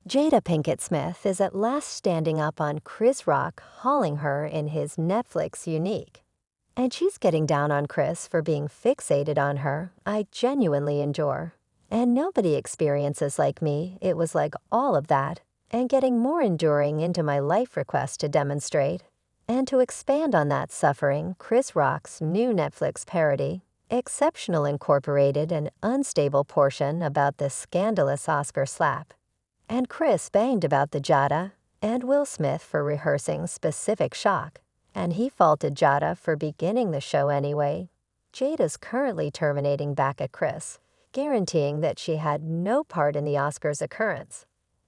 Jada Pinkett Smith is at last standing up on Chris Rock, hauling her in his Netflix unique. And she's getting down on Chris for being fixated on her. I genuinely endure. And nobody experiences like me. It was like all of that. And getting more enduring into my life request to demonstrate. And to expand on that suffering, Chris Rock's new Netflix parody, Exceptional, incorporated an unstable portion about the scandalous Oscar slap. And Chris banged about the Jada and Will Smith for rehearsing specific shock, and he faulted Jada for beginning the show anyway. Jada's currently terminating back at Chris, guaranteeing that she had no part in the Oscars occurrence,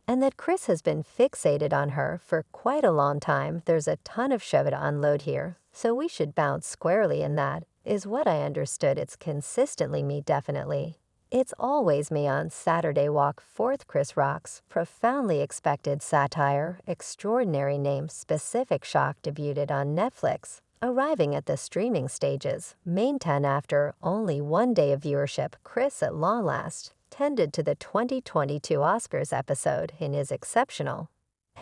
and that Chris has been fixated on her for quite a long time. There's a ton of show to unload here, so we should bounce squarely in that, is what I understood. It's consistently me, definitely. It's always me on Saturday Walk Forth. Chris Rock's profoundly expected satire, extraordinary name Specific Shock, debuted on Netflix, arriving at the streaming stages, May 10 after only one day of viewership. Chris, at long last, tended to the 2022 Oscars episode in his Exceptional,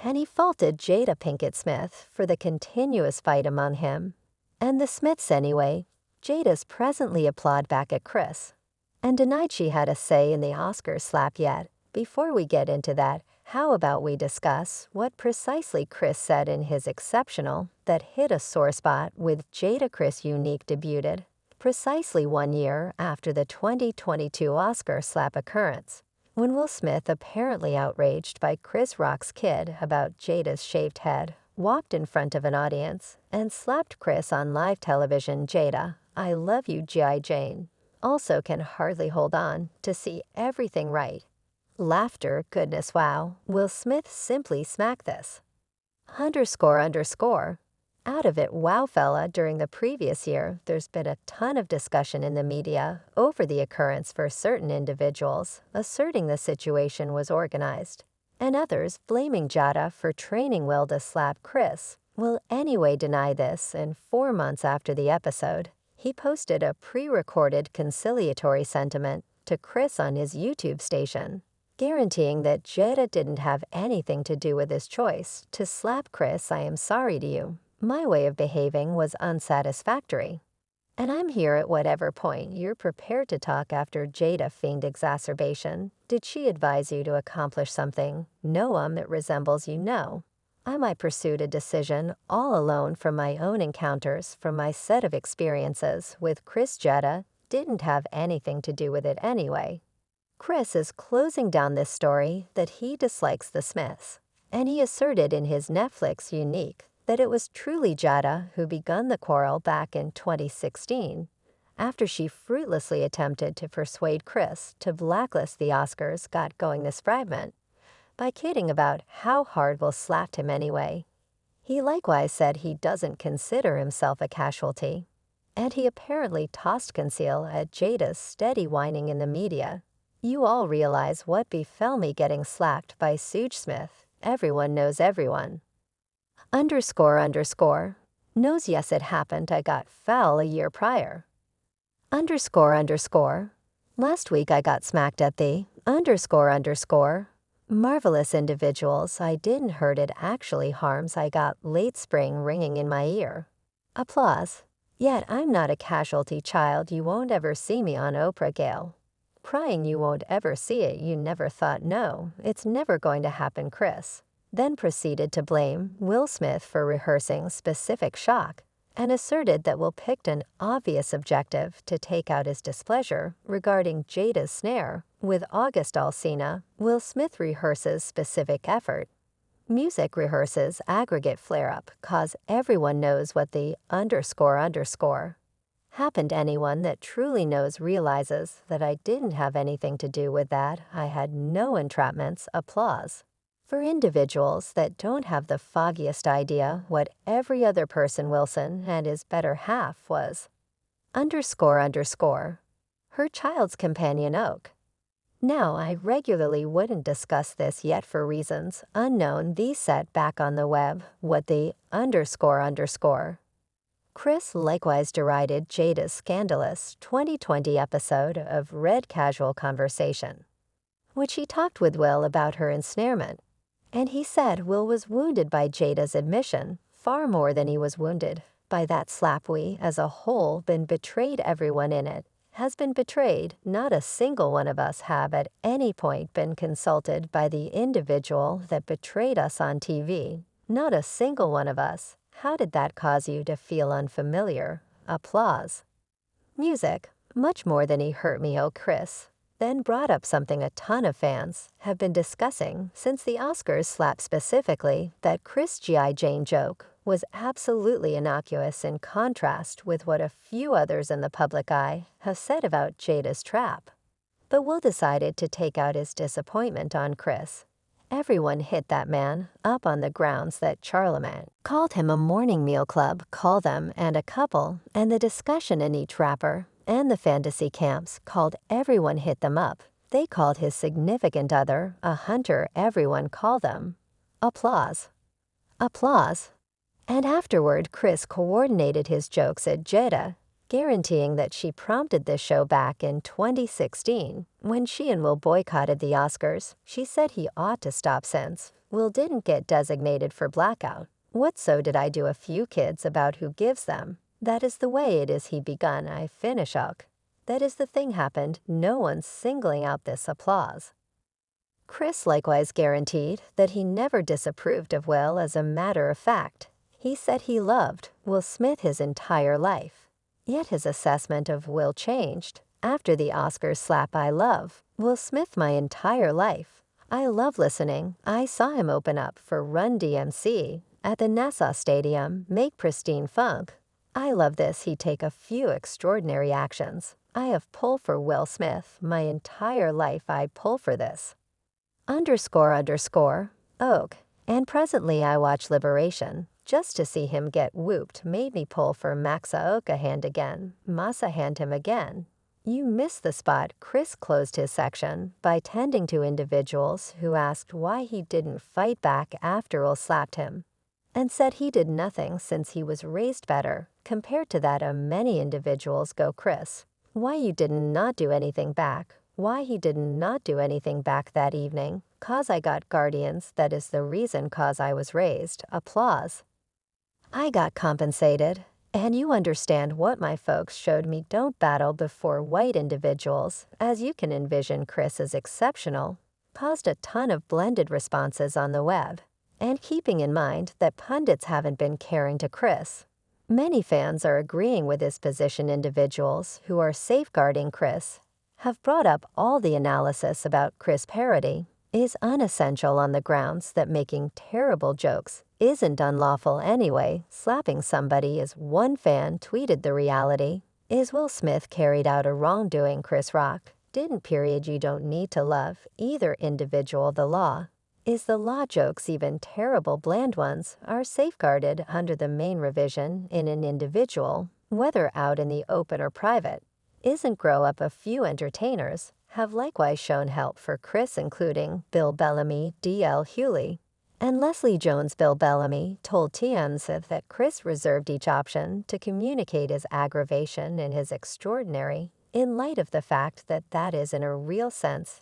and he faulted Jada Pinkett Smith for the continuous fight among him and the Smiths anyway. Jada's presently applaud back at Chris, and denied she had a say in the Oscars slap yet. Before we get into that, how about we discuss what precisely Chris said in his Exceptional that hit a sore spot with Jada. Chris Unique debuted precisely 1 year after the 2022 Oscar slap occurrence, when Will Smith, apparently outraged by Chris Rock's kid about Jada's shaved head, walked in front of an audience and slapped Chris on live television. Jada, I love you, G.I. Jane, also can hardly hold on to see everything right. Laughter, goodness, wow. Will Smith simply smacked this. __. Out of it, wow fella. During the previous year, there's been a ton of discussion in the media over the occurrence, for certain individuals asserting the situation was organized, and others blaming Jada for training Will to slap Chris. Will anyway deny this, and 4 months after the episode, he posted a pre-recorded conciliatory sentiment to Chris on his YouTube station, guaranteeing that Jada didn't have anything to do with his choice to slap Chris. I am sorry to you. My way of behaving was unsatisfactory. And I'm here at whatever point you're prepared to talk after Jada feigned exacerbation. Did she advise you to accomplish something? No, that resembles you? No. I might pursue a decision all alone from my own encounters, from my set of experiences with Chris. Jada didn't have anything to do with it anyway. Chris is closing down this story that he dislikes the Smiths, and he asserted in his Netflix unique that it was truly Jada who begun the quarrel back in 2016, after she fruitlessly attempted to persuade Chris to blacklist the Oscars. Got going this fragment by kidding about how hard Will slapped him anyway. He likewise said he doesn't consider himself a casualty, and he apparently tossed conceal at Jada's steady whining in the media. You all realize what befell me getting slapped by Suge Smith. Everyone knows everyone. __. Knows, yes, it happened. I got foul a year prior. __. Last week I got smacked at the __. Marvelous individuals. I didn't hurt, it actually harms. I got late spring ringing in my ear. Applause. Yet I'm not a casualty, child. You won't ever see me on Oprah, Gail. Crying, you won't ever see it. You never thought, no, it's never going to happen. Chris then proceeded to blame Will Smith for rehearsing Specific Shock, and asserted that Will picked an obvious objective to take out his displeasure regarding Jada's snare. With August Alsina, Will Smith rehearses Specific Effort. Music rehearses Aggregate Flare-Up, cause everyone knows what the __. Happened. Anyone that truly knows realizes that I didn't have anything to do with that. I had no entrapments. Applause. For individuals that don't have the foggiest idea what every other person Wilson and his better half was. __. Her child's companion Oak. Now, I regularly wouldn't discuss this yet for reasons unknown. These set back on the web what the __. Chris likewise derided Jada's scandalous 2020 episode of Red Casual Conversation, which he talked with Will about her ensnarement. And he said Will was wounded by Jada's admission, far more than he was wounded by that slap. We, as a whole, been betrayed. Everyone in it has been betrayed. Not a single one of us have at any point been consulted by the individual that betrayed us on TV. Not a single one of us. How did that cause you to feel unfamiliar? Applause. Music. Much more than he hurt me. Oh, Chris then brought up something a ton of fans have been discussing since the Oscars slap, specifically that Chris' G.I. Jane joke was absolutely innocuous in contrast with what a few others in the public eye have said about Jada's trap. But Will decided to take out his disappointment on Chris. Everyone hit that man up on the grounds that Charlemagne called him a morning meal club, call them and a couple, and the discussion in each rapper and the fantasy camps called everyone hit them up. They called his significant other a hunter. Everyone called them. Applause. Applause. And afterward, Chris coordinated his jokes at Jada, guaranteeing that she prompted this show back in 2016. When she and Will boycotted the Oscars, she said he ought to stop since Will didn't get designated for blackout. What so did I do a few kids about who gives them? That is the way it is he begun. I finish up. That is the thing happened. No one's singling out this. Applause. Chris likewise guaranteed that he never disapproved of Will. As a matter of fact, he said he loved Will Smith his entire life. Yet his assessment of Will changed after the Oscars slap. I love Will Smith my entire life. I love listening. I saw him open up for Run DMC at the Nassau Stadium, make pristine funk. I love this. He take a few extraordinary actions. I have pulled for Will Smith my entire life. I pull for this. __. Oak. And presently I watch Liberation. Just to see him get whooped made me pull for Maxa Oka hand again. Masa hand him again. You missed the spot. Chris closed his section by tending to individuals who asked why he didn't fight back after Will slapped him, and said he did nothing since he was raised better. Compared to that, many individuals go, Chris, why you did not do anything back? Why he did not do anything back that evening? Cause I got guardians. That is the reason. Cause I was raised. Applause. I got compensated. And you understand what my folks showed me. Don't battle before white individuals. As you can envision, Chris is exceptional. Caused a ton of blended responses on the web. And keeping in mind that pundits haven't been caring to Chris, many fans are agreeing with his position. Individuals who are safeguarding Chris have brought up all the analysis about Chris parody is unessential on the grounds that making terrible jokes isn't unlawful anyway. Slapping somebody is. One fan tweeted the reality is Will Smith carried out a wrongdoing Chris Rock didn't. Period. You don't need to love either individual. The law is the law. Jokes, even terrible bland ones, are safeguarded under the main revision in an individual, whether out in the open or private. Isn't grow up. A few entertainers have likewise shown help for Chris, including Bill Bellamy, D.L. Hewley, and Leslie Jones. Bill Bellamy told TMZ that Chris reserved each option to communicate his aggravation and his extraordinary, in light of the fact that that is in a real sense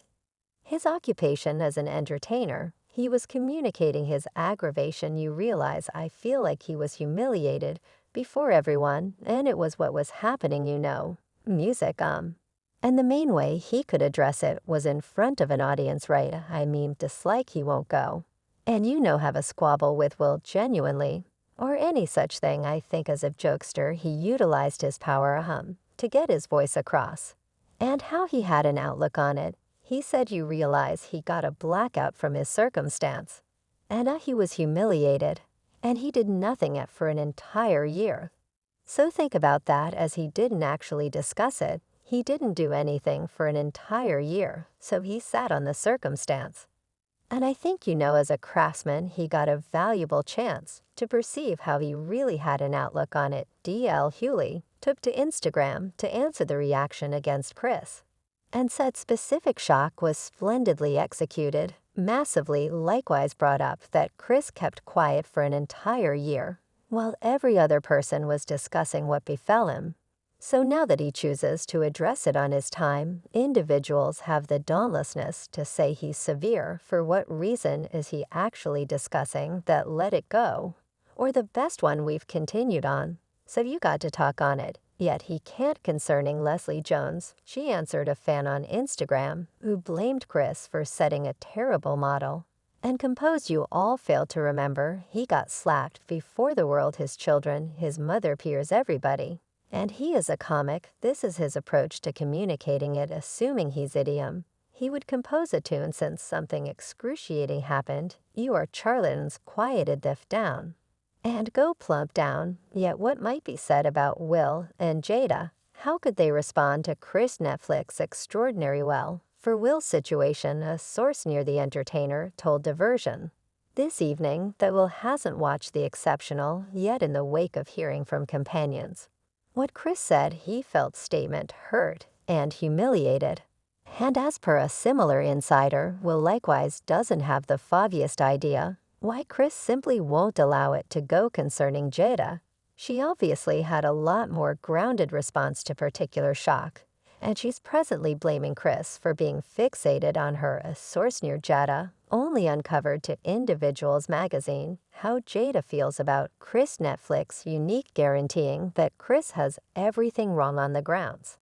his occupation as an entertainer. He was communicating his aggravation. You realize I feel like he was humiliated before everyone, and it was what was happening, you know. Music, And the main way he could address it was in front of an audience, right? I mean, dislike he won't go. And you know, have a squabble with Will genuinely, or any such thing. I think as a jokester he utilized his power to get his voice across. And how he had an outlook on it. He said you realize he got a blackout from his circumstance. And he was humiliated. And he did nothing for an entire year. So think about that, as he didn't actually discuss it. He didn't do anything for an entire year, so he sat on the circumstance. And I think, you know, as a craftsman, he got a valuable chance to perceive how he really had an outlook on it. D.L. Hewley took to Instagram to answer the reaction against Chris, and said specific shock was splendidly executed. Massively likewise brought up that Chris kept quiet for an entire year, while every other person was discussing what befell him. So now that he chooses to address it on his time, individuals have the dauntlessness to say he's severe. For what reason is he actually discussing that let it go? Or the best one we've continued on. So you got to talk on it. Yet he can't concerning Leslie Jones. She answered a fan on Instagram who blamed Chris for setting a terrible model. And composed you all failed to remember he got slapped before the world, his children, his mother, peers, everybody. And he is a comic. This is his approach to communicating it, assuming he's idiom. He would compose a tune since something excruciating happened. You are charlatans, quieted the f down. And go plump down. Yet what might be said about Will and Jada? How could they respond to Chris Netflix extraordinary well? For Will's situation, a source near the entertainer told Diversion this evening that Will hasn't watched The Exceptional yet in the wake of hearing from companions. What Chris said, he felt statement hurt and humiliated. And as per a similar insider, Will likewise doesn't have the foggiest idea why Chris simply won't allow it to go concerning Jada. She obviously had a lot more grounded response to particular shock, and she's presently blaming Chris for being fixated on her. A source near Jada only uncovered to Individuals magazine how Jada feels about Chris Netflix unique, guaranteeing that Chris has everything wrong on the grounds.